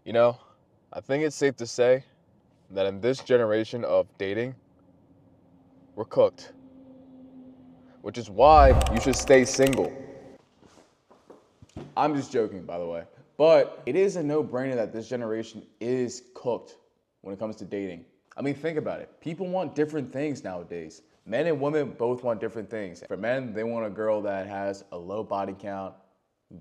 You know, I think it's safe to say that in this generation of dating, we're cooked, which is why you should stay single. I'm just joking, by the way. But it is a no-brainer that this generation is cooked when it comes to dating. I mean, think about it. People want different things nowadays. Men and women both want different things. For men, they want a girl that has a low body count,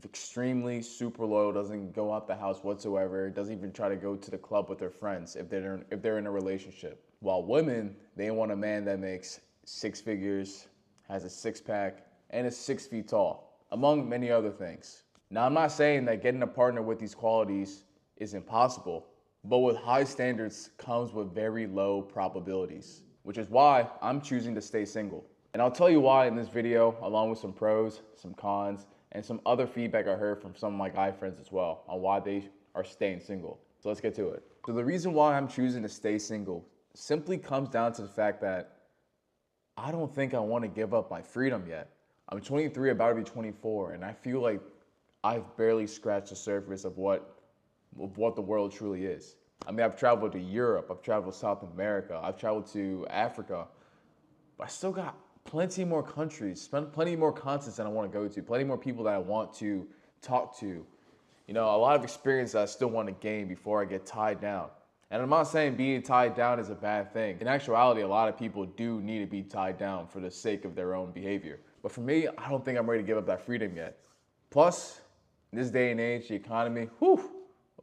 extremely super loyal, doesn't go out the house whatsoever, doesn't even try to go to the club with their friends if they're in a relationship. While women, they want a man that makes six figures, has a six pack, and is 6 feet tall, among many other things. Now, I'm not saying that getting a partner with these qualities is impossible, but with high standards comes with very low probabilities, which is why I'm choosing to stay single. And I'll tell you why in this video, along with some pros, some cons, and some other feedback I heard from some of my guy friends as well on why they are staying single. So let's get to it. So the reason why I'm choosing to stay single simply comes down to the fact that I don't think I want to give up my freedom yet. I'm 23, about to be 24, and I feel like I've barely scratched the surface of what the world truly is. I mean, I've traveled to Europe, I've traveled to South America, I've traveled to Africa, but I still got plenty more countries, plenty more continents that I want to go to, plenty more people that I want to talk to. You know, a lot of experience that I still want to gain before I get tied down. And I'm not saying being tied down is a bad thing. In actuality, a lot of people do need to be tied down for the sake of their own behavior. But for me, I don't think I'm ready to give up that freedom yet. Plus, in this day and age, the economy, whew,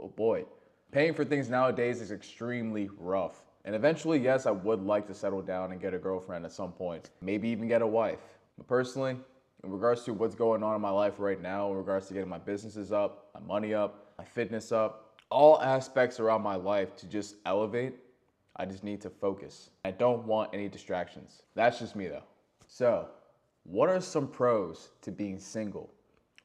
oh boy. Paying for things nowadays is extremely rough. And eventually, yes, I would like to settle down and get a girlfriend at some point. Maybe even get a wife. But personally, in regards to what's going on in my life right now, in regards to getting my businesses up, my money up, my fitness up, all aspects around my life to just elevate, I just need to focus. I don't want any distractions. That's just me though. So, what are some pros to being single?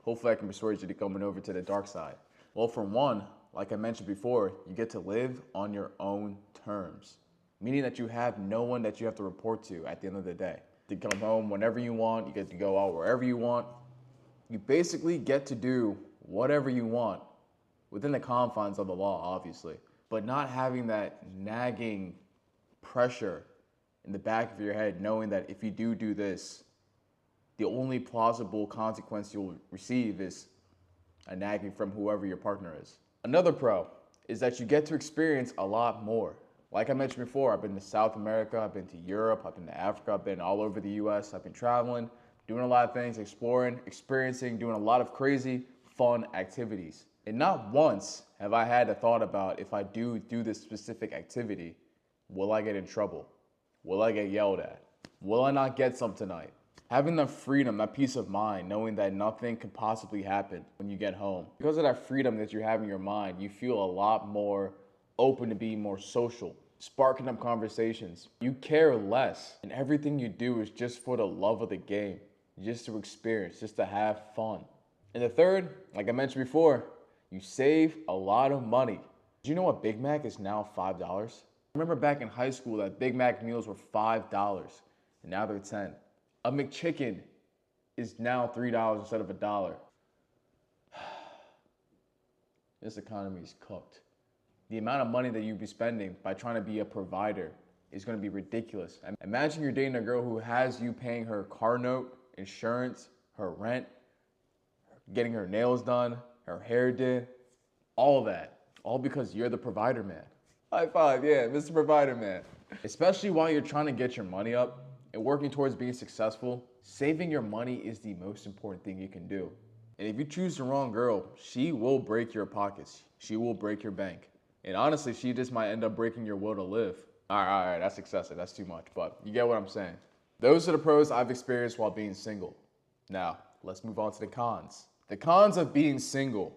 Hopefully I can persuade you to come over to the dark side. Well, for one, like I mentioned before, you get to live on your own terms, meaning that you have no one that you have to report to at the end of the day. You come home whenever you want, you get to go out wherever you want. You basically get to do whatever you want within the confines of the law, obviously, but not having that nagging pressure in the back of your head, knowing that if you do this, the only plausible consequence you'll receive is a nagging from whoever your partner is. Another pro is that you get to experience a lot more. Like I mentioned before, I've been to South America, I've been to Europe, I've been to Africa, I've been all over the US, I've been traveling, doing a lot of things, exploring, experiencing, doing a lot of crazy, fun activities. And not once have I had a thought about if I do this specific activity, will I get in trouble? Will I get yelled at? Will I not get some tonight? Having that freedom, that peace of mind, knowing that nothing could possibly happen when you get home. Because of that freedom that you have in your mind, you feel a lot more open to being more social, sparking up conversations. You care less, and everything you do is just for the love of the game, just to experience, just to have fun. And the third, like I mentioned before, you save a lot of money. Do you know what Big Mac is now $5? I remember back in high school that Big Mac meals were $5, and now they're 10. A McChicken is now $3 instead of $1. This economy is cooked. The amount of money that you'd be spending by trying to be a provider is going to be ridiculous. Imagine you're dating a girl who has you paying her car note, insurance, her rent, getting her nails done, her hair did, all that. All because you're the provider man. High five, yeah, Mr. Provider Man. Especially while you're trying to get your money up and working towards being successful, saving your money is the most important thing you can do. And if you choose the wrong girl, she will break your pockets. She will break your bank. And honestly, she just might end up breaking your will to live. All right, that's excessive. That's too much, but you get what I'm saying. Those are the pros I've experienced while being single. Now, let's move on to the cons. The cons of being single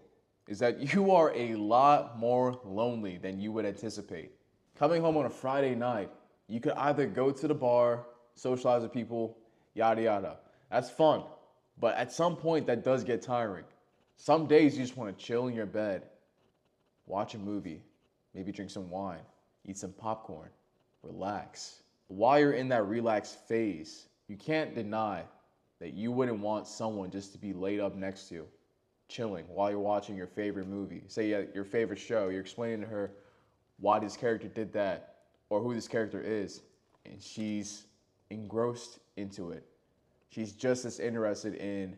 is that you are a lot more lonely than you would anticipate. Coming home on a Friday night, you could either go to the bar, socialize with people, yada yada. That's fun, but at some point that does get tiring. Some days you just want to chill in your bed, watch a movie, maybe drink some wine, eat some popcorn, relax. While you're in that relaxed phase, you can't deny that you wouldn't want someone just to be laid up next to you, chilling while you're watching your favorite movie. Say your favorite show, you're explaining to her why this character did that or who this character is, and she's engrossed into it. She's just as interested in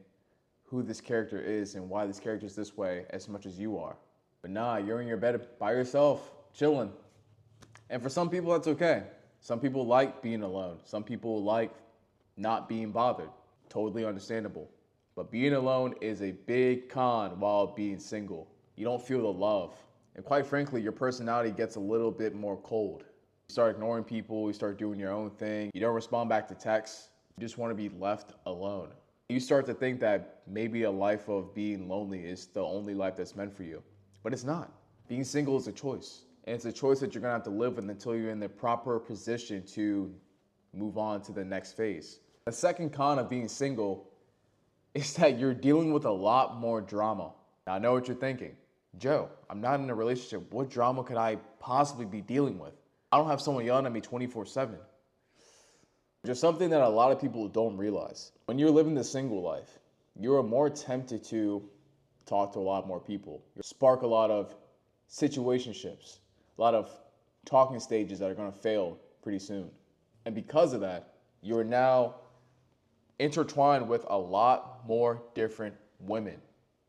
who this character is and why this character is this way as much as you are. But nah, you're in your bed by yourself, chilling. And for some people, that's okay. Some people like being alone. Some people like not being bothered. Totally understandable. But being alone is a big con while being single. You don't feel the love. And quite frankly, your personality gets a little bit more cold. You start ignoring people, you start doing your own thing. You don't respond back to texts. You just want to be left alone. You start to think that maybe a life of being lonely is the only life that's meant for you. But it's not. Being single is a choice. And it's a choice that you're gonna have to live with until you're in the proper position to move on to the next phase. The second con of being single is that you're dealing with a lot more drama. Now, I know what you're thinking. Joe, I'm not in a relationship. What drama could I possibly be dealing with? I don't have someone yelling at me 24/7. There's something that a lot of people don't realize. When you're living the single life, you're more tempted to talk to a lot more people. You spark a lot of situationships, a lot of talking stages that are gonna fail pretty soon. And because of that, you're now intertwined with a lot more different women.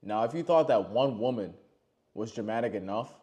Now, if you thought that one woman was dramatic enough,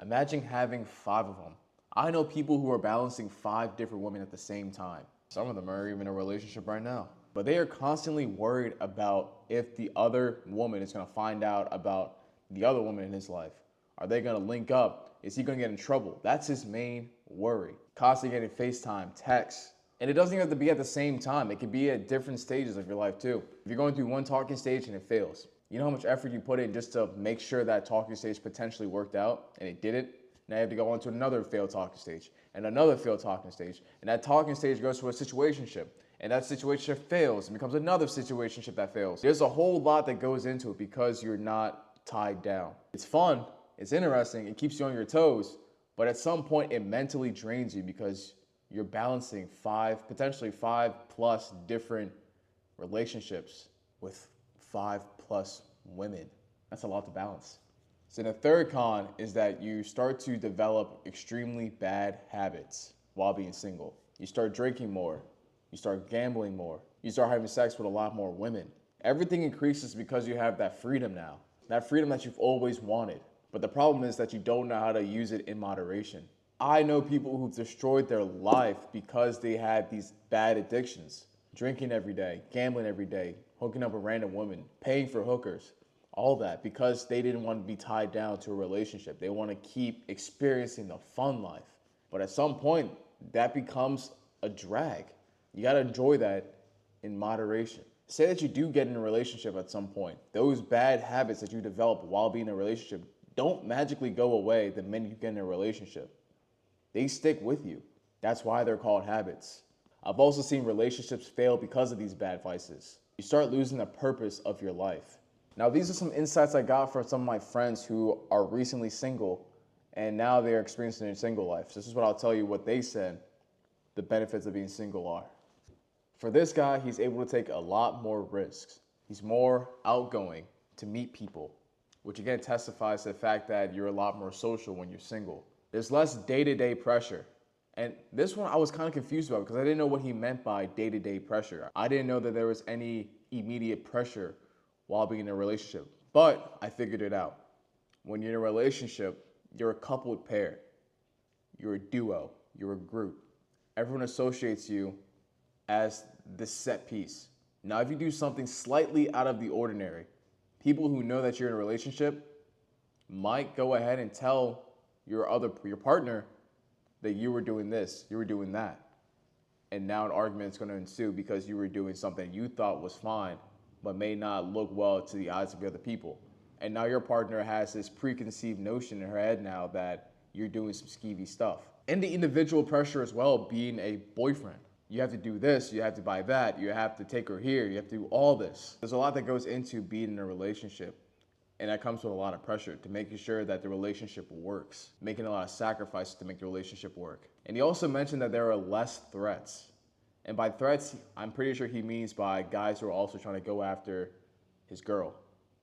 imagine having 5 of them. I know people who are balancing 5 different women at the same time. Some of them are even in a relationship right now. But they are constantly worried about if the other woman is gonna find out about the other woman in his life. Are they gonna link up? Is he gonna get in trouble? That's his main worry. Constantly getting FaceTime, texts. And it doesn't even have to be at the same time. It can be at different stages of your life too. If you're going through one talking stage and it fails, you know how much effort you put in just to make sure that talking stage potentially worked out and it didn't? Now you have to go on to another failed talking stage and another failed talking stage. And that talking stage goes to a situationship. And that situationship fails and becomes another situationship that fails. There's a whole lot that goes into it because you're not tied down. It's fun, it's interesting, it keeps you on your toes, but at some point it mentally drains you because you're balancing potentially 5+ different relationships with 5+ women. That's a lot to balance. So the third con is that you start to develop extremely bad habits while being single. You start drinking more. You start gambling more. You start having sex with a lot more women. Everything increases because you have that freedom now. That freedom that you've always wanted. But the problem is that you don't know how to use it in moderation. I know people who've destroyed their life because they had these bad addictions. Drinking every day, gambling every day, hooking up with random women, paying for hookers, all that because they didn't want to be tied down to a relationship. They want to keep experiencing the fun life. But at some point, that becomes a drag. You got to enjoy that in moderation. Say that you do get in a relationship at some point. Those bad habits that you develop while being in a relationship don't magically go away the minute you get in a relationship. They stick with you. That's why they're called habits. I've also seen relationships fail because of these bad vices. You start losing the purpose of your life. Now, these are some insights I got from some of my friends who are recently single and now they're experiencing their single life. So this is what I'll tell you what they said the benefits of being single are. For this guy, he's able to take a lot more risks. He's more outgoing to meet people, which again testifies to the fact that you're a lot more social when you're single. There's less day-to-day pressure. And this one I was kind of confused about because I didn't know what he meant by day-to-day pressure. I didn't know that there was any immediate pressure while being in a relationship, but I figured it out. When you're in a relationship, you're a coupled pair. You're a duo. You're a group. Everyone associates you as the set piece. Now, if you do something slightly out of the ordinary, people who know that you're in a relationship might go ahead and tell your partner that you were doing this, you were doing that. And now an argument is going to ensue because you were doing something you thought was fine, but may not look well to the eyes of the other people. And now your partner has this preconceived notion in her head now that you're doing some skeevy stuff. And the individual pressure as well, being a boyfriend. You have to do this, you have to buy that, you have to take her here, you have to do all this. There's a lot that goes into being in a relationship, and that comes with a lot of pressure to making sure that the relationship works, making a lot of sacrifices to make the relationship work. And he also mentioned that there are less threats. And by threats, I'm pretty sure he means by guys who are also trying to go after his girl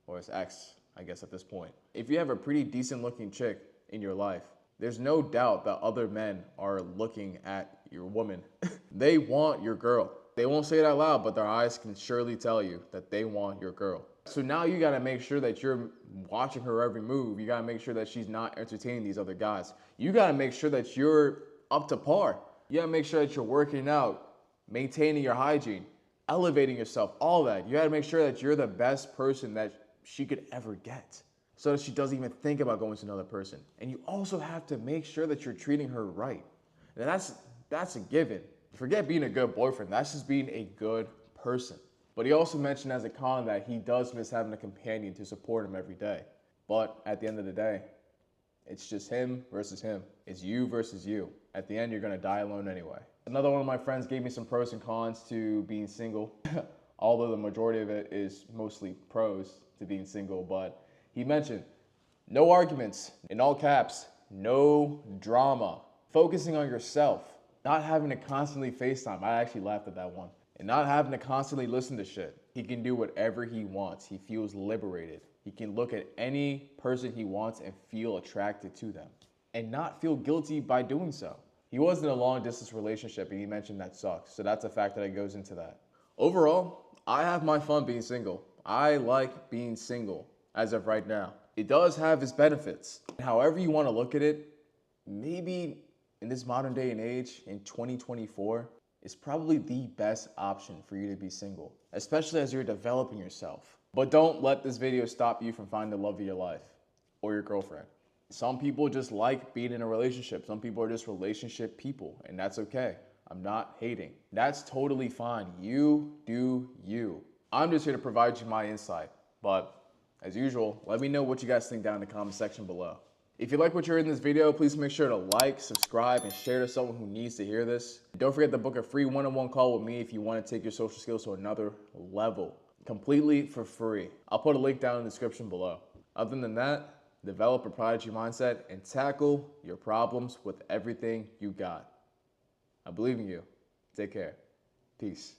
or his ex I guess at this point. If you have a pretty decent looking chick in your life, there's no doubt that other men are looking at your woman. They want your girl. They won't say it out loud, but their eyes can surely tell you that they want your girl. So now you gotta make sure that you're watching her every move. You gotta make sure that she's not entertaining these other guys. You gotta make sure that you're up to par. You gotta make sure that you're working out, maintaining your hygiene, elevating yourself, all that. You gotta make sure that you're the best person that she could ever get, so that she doesn't even think about going to another person. And you also have to make sure that you're treating her right. And that's a given. Forget being a good boyfriend. That's just being a good person. But he also mentioned as a con that he does miss having a companion to support him every day. But at the end of the day, it's just him versus him. It's you versus you. At the end, you're gonna die alone anyway. Another one of my friends gave me some pros and cons to being single, although the majority of it is mostly pros to being single. But he mentioned no arguments, in all caps, no drama, focusing on yourself, not having to constantly FaceTime. I actually laughed at that one. And not having to constantly listen to shit. He can do whatever he wants. He feels liberated. He can look at any person he wants and feel attracted to them and not feel guilty by doing so. He was in a long distance relationship and he mentioned that sucks. So that's a factor that goes into that. Overall, I have my fun being single. I like being single as of right now. It does have its benefits. However you want to look at it, maybe in this modern day and age, in 2024, it's probably the best option for you to be single, especially as you're developing yourself. But don't let this video stop you from finding the love of your life or your girlfriend. Some people just like being in a relationship. Some people are just relationship people, and that's okay. I'm not hating. That's totally fine. You do you. I'm just here to provide you my insight. But as usual, let me know what you guys think down in the comment section below. If you like what you heard in this video, please make sure to like, subscribe, and share to someone who needs to hear this. Don't forget to book a free one-on-one call with me if you want to take your social skills to another level, completely for free. I'll put a link down in the description below. Other than that, develop a prodigy mindset and tackle your problems with everything you got. I believe in you. Take care. Peace.